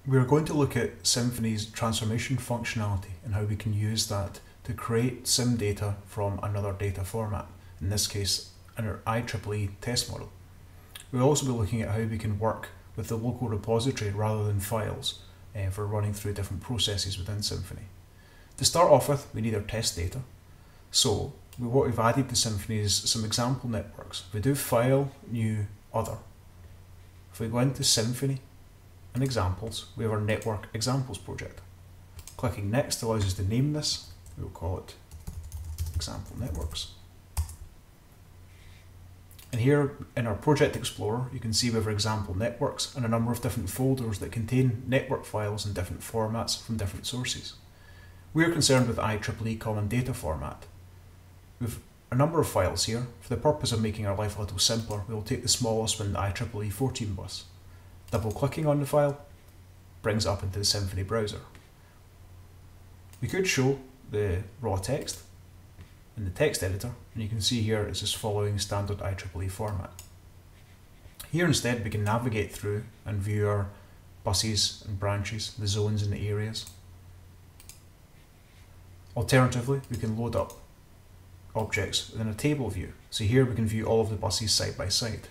We're going to look at Cimphony's transformation functionality and how we can use that to create CIM data from another data format, in this case an IEEE test model. We'll also be looking at how we can work with the local repository rather than files for running through different processes within Cimphony. To start off with, we need our test data. So what we've added to Cimphony is some example networks. If we do File, New, Other, if we go into Cimphony and Examples, we have our Network Examples project. Clicking Next allows us to name this. We'll call it Example Networks. And here in our Project Explorer, you can see we have our example networks and a number of different folders that contain network files in different formats from different sources. We are concerned with IEEE Common Data Format. We've a number of files here. For the purpose of making our life a little simpler, we will take the smallest one, the IEEE 14 bus. Double clicking on the file brings it up into the Cimphony browser. We could show the raw text in the text editor, and you can see here it's just following standard IEEE format. Here instead we can navigate through and view our buses and branches, the zones and the areas. Alternatively, we can load up objects within a table view. So here we can view all of the buses side by side.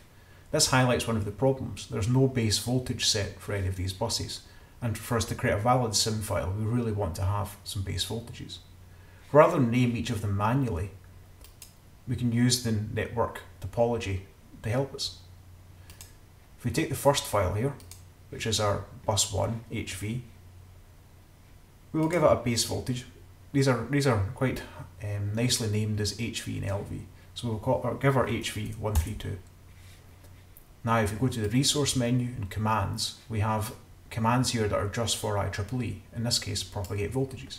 This highlights one of the problems. There's no base voltage set for any of these buses, and for us to create a valid CIM file, we really want to have some base voltages. Rather than name each of them manually, we can use the network topology to help us. If we take the first file here, which is our bus 1 HV, we will give it a base voltage. These are quite nicely named as HV and LV, so we'll give our HV 132. Now if we go to the resource menu and commands, we have commands here that are just for IEEE, in this case propagate voltages.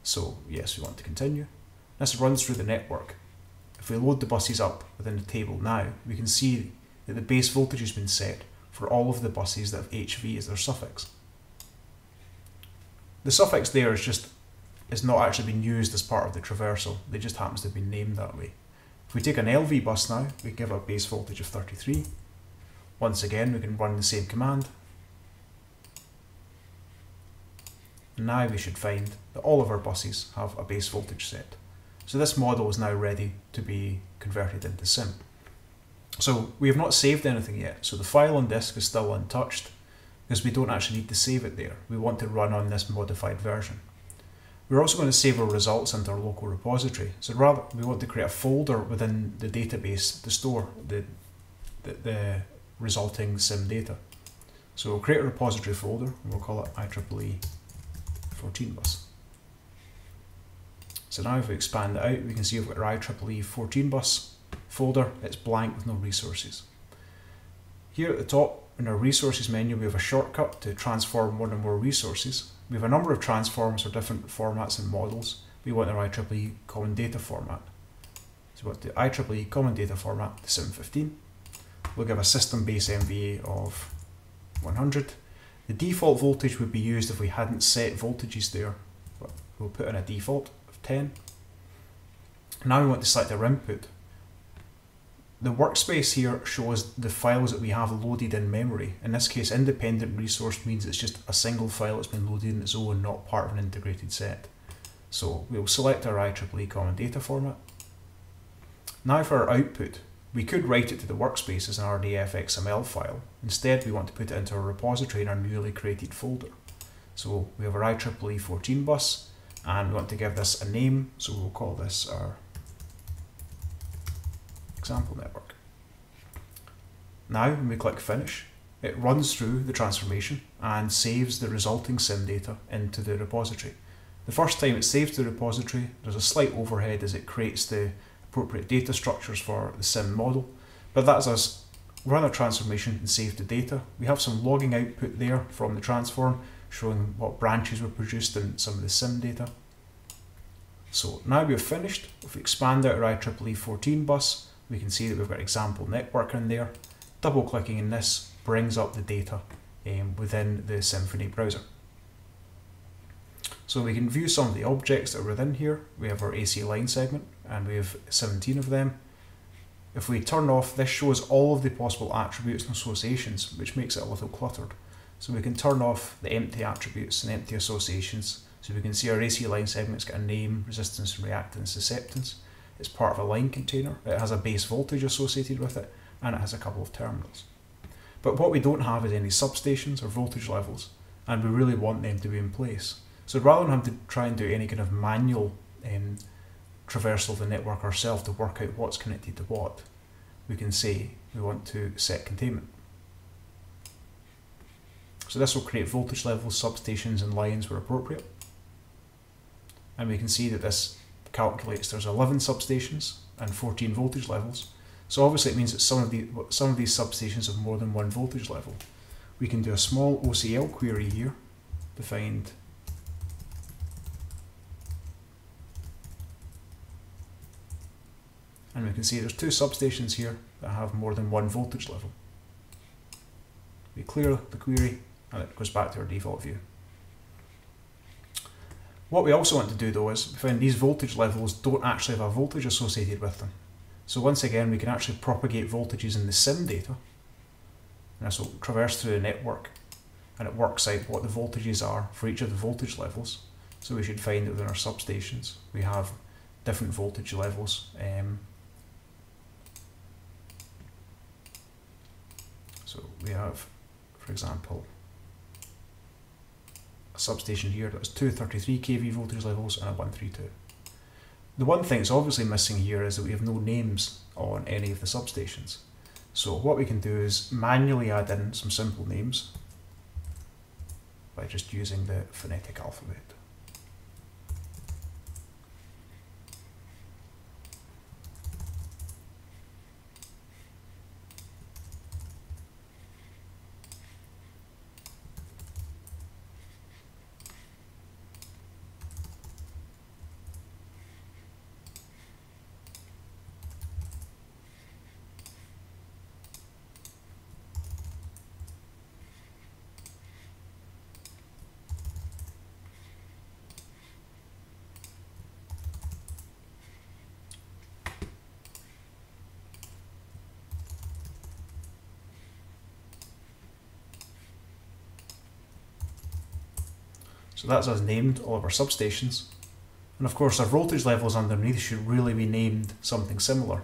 So yes, we want to continue. This runs through the network. If we load the buses up within the table now, we can see that the base voltage has been set for all of the buses that have HV as their suffix. The suffix there is not actually being used as part of the traversal, it just happens to have been named that way. If we take an LV bus now, we can give a base voltage of 33. Once again, we can run the same command. And now we should find that all of our buses have a base voltage set. So this model is now ready to be converted into CIM. So we have not saved anything yet, so the file on disk is still untouched because we don't actually need to save it there. We want to run on this modified version. We're also going to save our results into our local repository. So rather, we want to create a folder within the database to store the resulting CIM data. So we'll create a repository folder and we'll call it IEEE 14 bus. So now if we expand it out, we can see we've got our IEEE 14 bus folder. It's blank with no resources. Here at the top in our resources menu, we have a shortcut to transform one or more resources. We have a number of transforms for different formats and models. We want our IEEE Common Data Format. So we want the IEEE Common Data Format to CIM15. We'll give a system base MVA of 100. The default voltage would be used if we hadn't set voltages there, but we'll put in a default of 10. Now we want to select our input. The workspace here shows the files that we have loaded in memory. In this case, independent resource means it's just a single file that's been loaded in its own, not part of an integrated set. So we'll select our IEEE Common Data Format. Now for our output, we could write it to the workspace as an RDF XML file. Instead, we want to put it into our repository in our newly created folder. So we have our IEEE 14 bus, and we want to give this a name, so we'll call this our example network. Now when we click finish, it runs through the transformation and saves the resulting CIM data into the repository. The first time it saves the repository, there's a slight overhead as it creates the appropriate data structures for the CIM model, but that's us run a transformation and save the data. We have some logging output there from the transform showing what branches were produced in some of the CIM data. So now we've finished. If we expand out our IEEE 14 bus, we can see that we've got example network in there. Double clicking in this brings up the data within the Cimphony browser. So we can view some of the objects that are within here. We have our AC line segment and we have 17 of them. If we turn off, this shows all of the possible attributes and associations, which makes it a little cluttered. So we can turn off the empty attributes and empty associations. So we can see our AC line segment's got a name, resistance, reactance, susceptance. It's part of a line container. It has a base voltage associated with it, and it has a couple of terminals. But what we don't have is any substations or voltage levels, and we really want them to be in place. So rather than having to try and do any kind of manual traversal of the network ourselves to work out what's connected to what, we can say we want to set containment. So this will create voltage levels, substations and lines where appropriate. And we can see that this calculates there's 11 substations and 14 voltage levels. So obviously it means that some of these substations have more than one voltage level. We can do a small OCL query here to find and we can see there's two substations here that have more than one voltage level. We clear the query and it goes back to our default view. What we also want to do though is we find these voltage levels don't actually have a voltage associated with them. So once again we can actually propagate voltages in the CIM data, and this will traverse through the network and it works out what the voltages are for each of the voltage levels. So we should find that within our substations we have different voltage levels. So we have, for example, a substation here that has two 33 kV voltage levels and a 132. The one thing that's obviously missing here is that we have no names on any of the substations. So what we can do is manually add in some simple names by just using the phonetic alphabet. So that's us named all of our substations. And of course our voltage levels underneath should really be named something similar.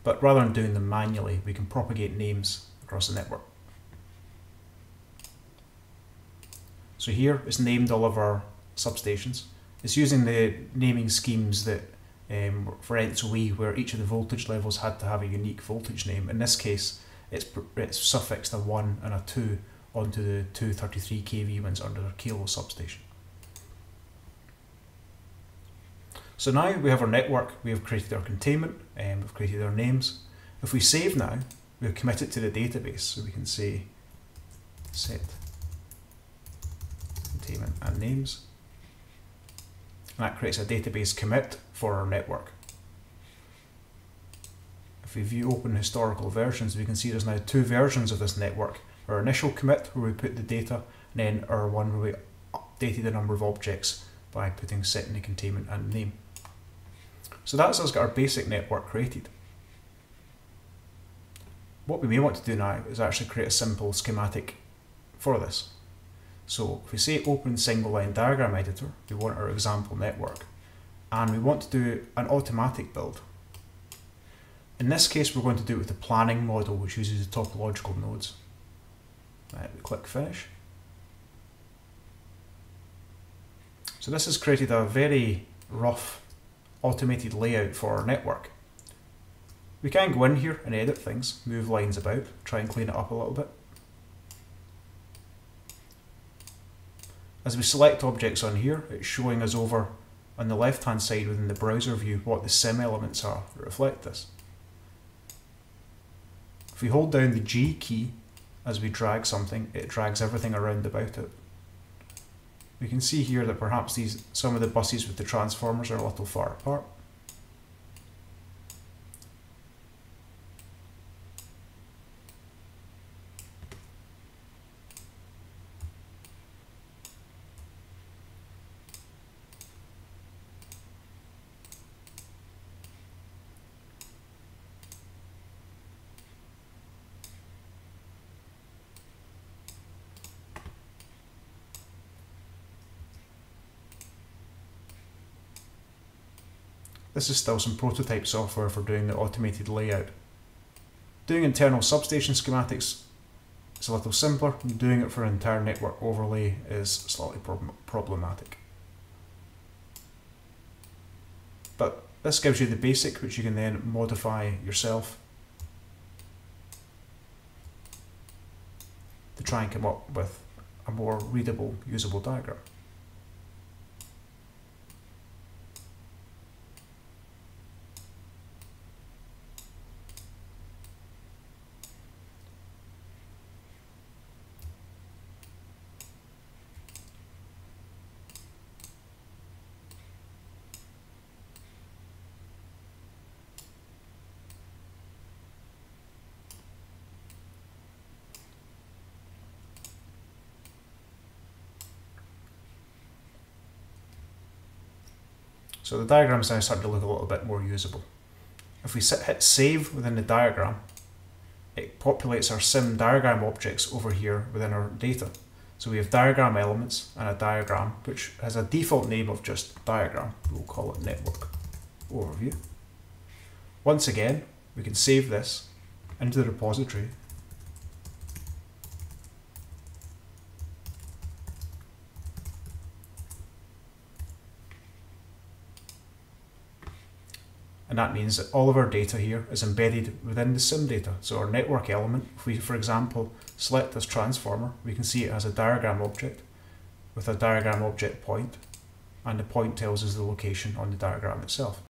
But rather than doing them manually, we can propagate names across the network. So here it's named all of our substations. It's using the naming schemes that for ENTSO-E, where each of the voltage levels had to have a unique voltage name. In this case, it's suffixed a 1 and a 2 onto the two 33 kV ones under the kilo substation. So now we have our network, we have created our containment, and we've created our names. If we save now, we'll commit it to the database, so we can say set containment and names. And that creates a database commit for our network. If we view open historical versions, we can see there's now two versions of this network. Our initial commit, where we put the data, and then our one where we updated the number of objects by setting the containment and name. So that's us got our basic network created. What we may want to do now is actually create a simple schematic for this. So if we say open single line diagram editor, we want our example network, and we want to do an automatic build. In this case, we're going to do it with the planning model, which uses the topological nodes. We click finish. So this has created a very rough automated layout for our network. We can go in here and edit things, move lines about, try and clean it up a little bit. As we select objects on here, it's showing us over on the left hand side within the browser view what the CIM elements are that reflect this. If we hold down the G key as we drag something, it drags everything around about it. We can see here that perhaps some of the buses with the transformers are a little far apart. This is still some prototype software for doing the automated layout. Doing internal substation schematics is a little simpler, and doing it for an entire network overlay is slightly problematic. But this gives you the basic, which you can then modify yourself to try and come up with a more readable, usable diagram. So the diagram is now starting to look a little bit more usable. If we hit save within the diagram, it populates our CIM diagram objects over here within our data. So we have diagram elements and a diagram which has a default name of just diagram. We'll call it network overview. Once again, we can save this into the repository. And that means that all of our data here is embedded within the CIM data. So our network element, if we, for example, select this transformer, we can see it has a diagram object with a diagram object point, and the point tells us the location on the diagram itself.